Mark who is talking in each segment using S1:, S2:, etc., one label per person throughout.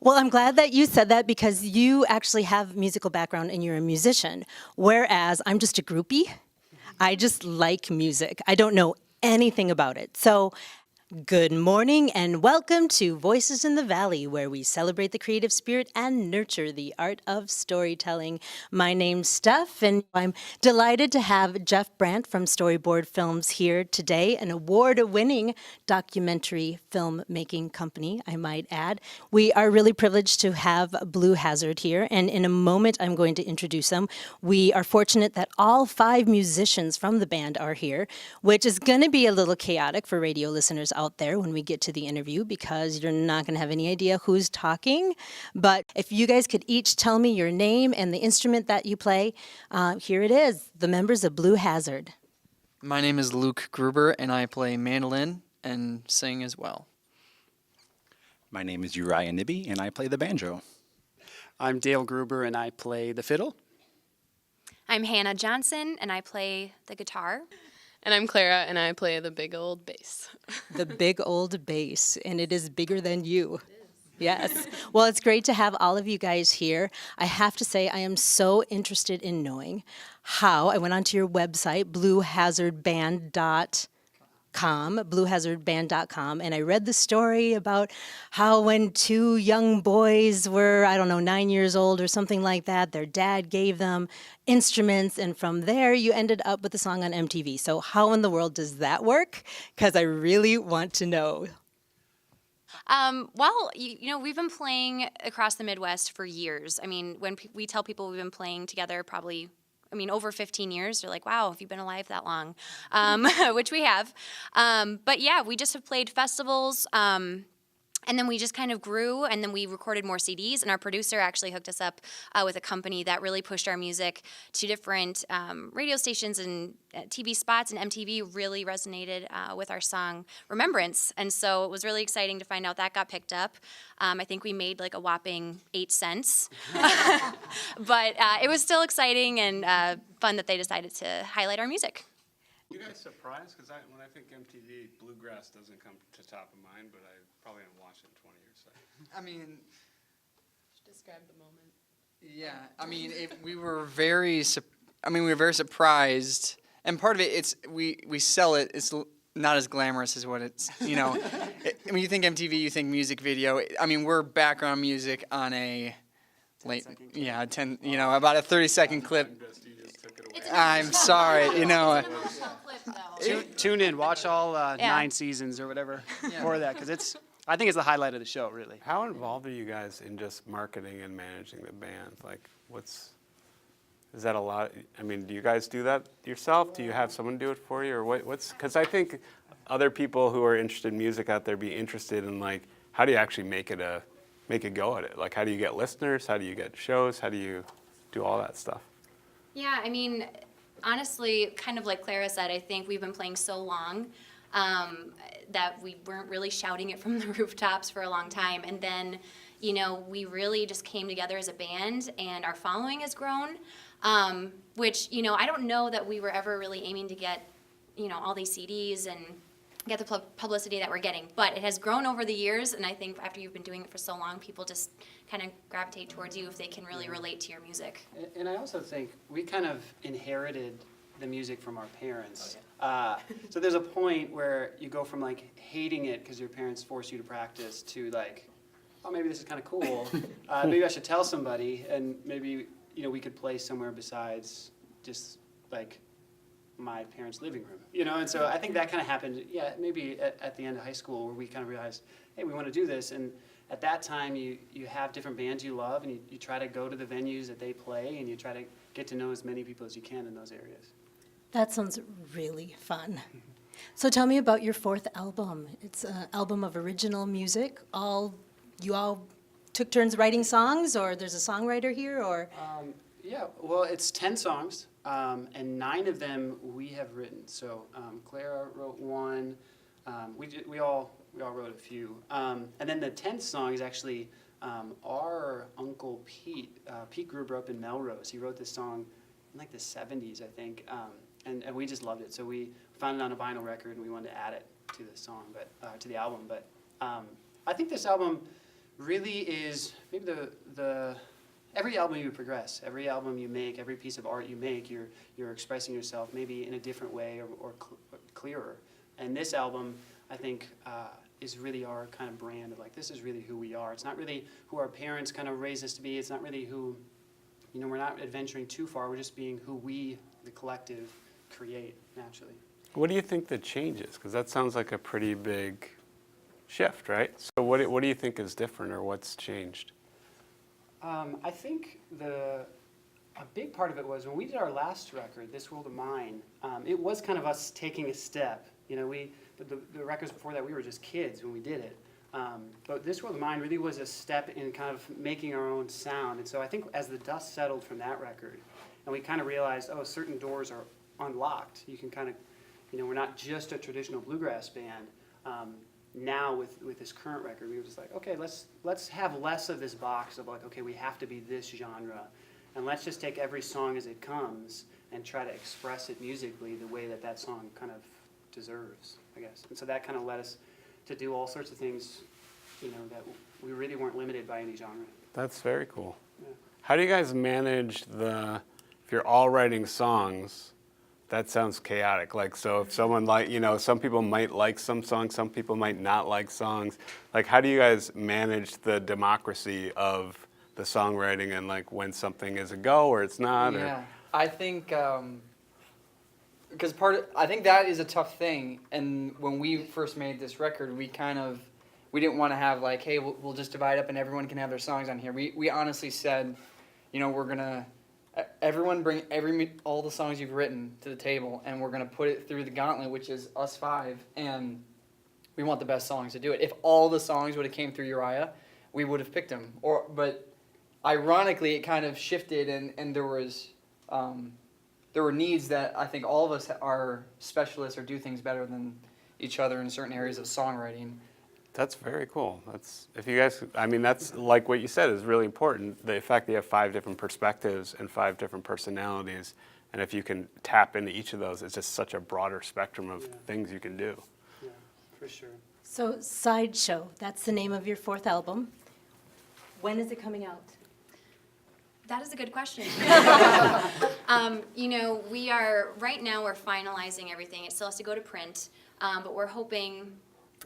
S1: Well, I'm glad that you said that because you actually have musical background and you're a musician, whereas I'm just a groupie. I just like music. I don't know anything about it. So, good morning and welcome to Voices in the Valley, where we celebrate the creative spirit and nurture the art of storytelling. My name's Steph, and I'm delighted to have Jeff Brandt from Storyboard Films here today, an award-winning documentary filmmaking company, I might add. We are really privileged to have Blue Hazard here, and in a moment I'm going to introduce them. We are fortunate that all 5 musicians from the band are here, which is going to be a little chaotic for radio listeners out there when we get to the interview because you're not going to have any idea who's talking. But if you guys could each tell me your name and the instrument that you play, here it is, the members of Blue Hazard.
S2: My name is Luke Gruber, and I play mandolin and sing as well.
S3: My name is Uriah Nibby, and I play the banjo.
S4: I'm Dale Gruber, and I play the fiddle.
S5: I'm Hannah Johnson, and I play the guitar.
S6: And I'm Clara, and I play the big old bass.
S1: The big old bass, and it is bigger than you. Yes. Well, it's great to have all of you guys here. I have to say, I am so interested in knowing how. I went onto your website, bluehazardband.com, and I read the story about how when 2 young boys were, 9 years old or something like that, their dad gave them instruments, and from there you ended up with a song on MTV. So how in the world does that work? Because I really want to know.
S5: Well, we've been playing across the Midwest for years. I mean, when we tell people we've been playing together probably over 15 years, they're like, wow, have you been alive that long? Which we have. But yeah, we just have played festivals, and then we just kind of grew, and then we recorded more CDs, and our producer actually hooked us up with a company that really pushed our music to different radio stations and TV spots, and MTV really resonated with our song Remembrance, and so it was really exciting to find out that got picked up. I think we made like a whopping 8 cents, but it was still exciting and fun that they decided to highlight our music.
S4: You guys surprised? Because when I think MTV, bluegrass doesn't come to top of mind, but I probably haven't watched it in 20 years. So.
S6: Describe the moment.
S2: Yeah, we were very surprised, and part of it, we sell it. It's not as glamorous as what it's. When you think MTV, you think music video. We're background music on a about a 30-second clip. I'm sorry,
S4: Tune in, watch all 9 seasons or whatever for that, because I think it's the highlight of the show, really.
S7: How involved are you guys in just marketing and managing the band? Is that a lot? Do you guys do that yourself? Do you have someone do it for you, or because I think other people who are interested in music out there be interested in how do you actually make it go at it? How do you get listeners? How do you get shows? How do you do all that stuff?
S5: Yeah, honestly, kind of like Clara said, I think we've been playing so long that we weren't really shouting it from the rooftops for a long time. And then, we really just came together as a band, and our following has grown, which, I don't know that we were ever really aiming to get, all these CDs and get the publicity that we're getting. But it has grown over the years, and I think after you've been doing it for so long, people just kind of gravitate towards you if they can really relate to your music.
S4: And I also think we kind of inherited the music from our parents. So there's a point where you go from hating it because your parents force you to practice to oh, maybe this is kind of cool. Maybe I should tell somebody, and maybe we could play somewhere besides just my parents' living room, and so I think that kind of happened, maybe at the end of high school, where we kind of realized, hey, we want to do this, and at that time, you have different bands you love, and you try to go to the venues that they play, and you try to get to know as many people as you can in those areas.
S1: That sounds really fun. So tell me about your 4th album. It's an album of original music. You all took turns writing songs, or there's a songwriter here, or?
S4: Well, it's 10 songs, and 9 of them we have written. So Clara wrote one. We all wrote a few. And then the 10th song is actually our Uncle Pete. Pete grew up in Melrose. He wrote this song in the 70s, I think. And we just loved it. So we found it on a vinyl record, and we wanted to add it to the song, to the album. But I think this album really is maybe the every album you progress, every album you make, every piece of art you make, you're expressing yourself maybe in a different way or clearer. And this album, I think, is really our kind of brand of like, this is really who we are. It's not really who our parents kind of raised us to be. It's not really who, you know, we're not adventuring too far. We're just being who we, the collective, create naturally.
S7: What do you think the change is? Because that sounds like a pretty big shift, right? So what do you think is different or what's changed?
S4: I think a big part of it was when we did our last record, This World of Mine, it was kind of us taking a step. You know, the records before that, we were just kids when we did it. But This World of Mine really was a step in kind of making our own sound. And so I think as the dust settled from that record, and we kind of realized, oh, certain doors are unlocked. You can kind of, you know, we're not just a traditional bluegrass band. Now with this current record, we were just like, okay, let's have less of this box of like, okay, we have to be this genre, and let's just take every song as it comes and try to express it musically the way that song kind of deserves, I guess. And so that kind of led us to do all sorts of things, you know, that we really weren't limited by any genre.
S7: That's very cool.
S4: Yeah.
S7: How do you guys manage if you're all writing songs, that sounds chaotic. Like, so if someone some people might like some songs, some people might not like songs. Like, how do you guys manage the democracy of the songwriting and like when something is a go or it's not?
S2: Yeah, I think because I think that is a tough thing. And when we first made this record, we didn't want to have like, hey, we'll just divide up and everyone can have their songs on here. We honestly said, you know, we're gonna. Everyone bring all the songs you've written to the table, and we're gonna put it through the gauntlet, which is us five, and we want the best songs to do it. If all the songs would have came through Uriah, we would have picked them. But ironically, it kind of shifted, and there were needs that I think all of us are specialists or do things better than each other in certain areas of songwriting.
S7: That's very cool. That's like what you said is really important. The fact that you have 5 different perspectives and 5 different personalities, and if you can tap into each of those, it's just such a broader spectrum of things you can do.
S4: Yeah, for sure.
S1: So Sideshow, that's the name of your 4th album. When is it coming out?
S5: That is a good question. You know, right now we're finalizing everything. It still has to go to print, but we're hoping,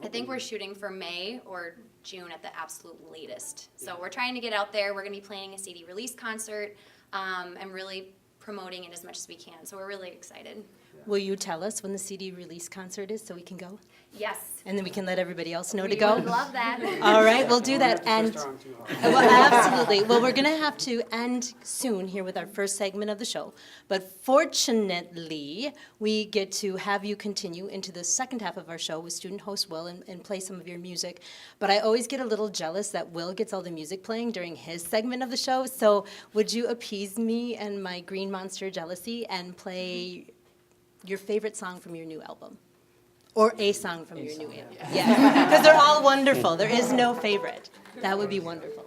S5: I think we're shooting for May or June at the absolute latest. So we're trying to get out there. We're going to be planning a CD release concert and really promoting it as much as we can. So we're really excited.
S1: Will you tell us when the CD release concert is so we can go?
S5: Yes.
S1: And then we can let everybody else know to
S5: We
S1: go?
S5: would love that.
S1: All right, we'll do that.
S4: Don't have
S1: And
S4: to push our arm too hard.
S1: well, absolutely. Well, we're going to have to end soon here with our first segment of the show. But fortunately, we get to have you continue into the second half of our show with student host Will and play some of your music. But I always get a little jealous that Will gets all the music playing during his segment of the show. So would you appease me and my green monster jealousy and play your favorite song from your new album? Or a song from your new album. Yeah, because they're all wonderful. There is no favorite. That would be wonderful.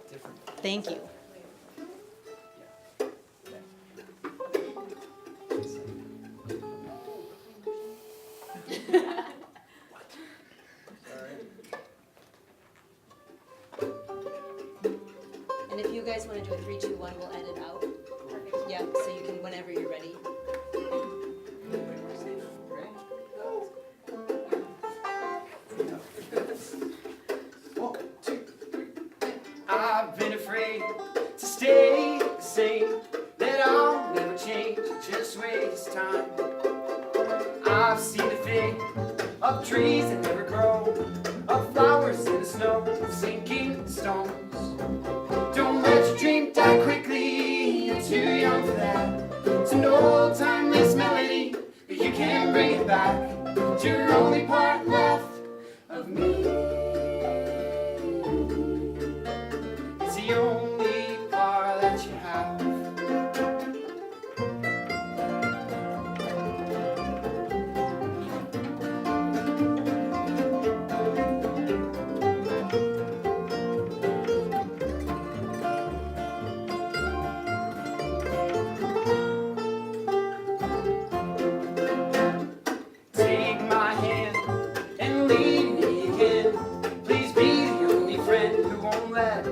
S1: Thank you. And if you guys want to do a 3, 2, 1, we'll edit out. Perfect. Yeah, so you can whenever you're ready.
S4: I've been afraid to stay the same, that I'll never change, just waste time. I've seen the fate of trees that never grow, of flowers in the snow, of sinking stones. Don't let your dream die quickly, you're too young for that. It's an old timeless melody, but you can't bring it back. It's your only part left of me. The only part that you have. Take my hand and lead me again. Please be the only friend who won't let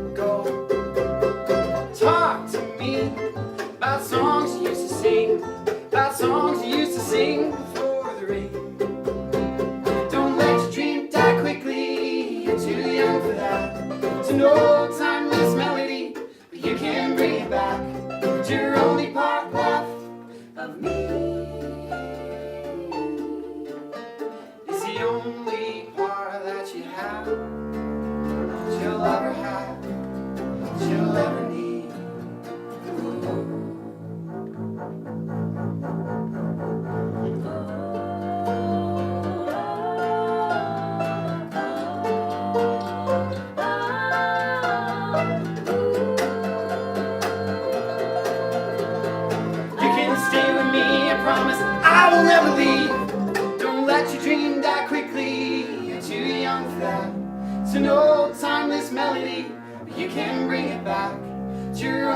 S4: it back to your only part left of me. It's the only part that you have, that you'll ever have, that you'll ever need. Promise I will never leave. Don't let your dream die quickly. You're too young for that. It's an old timeless melody, but you can bring it back to your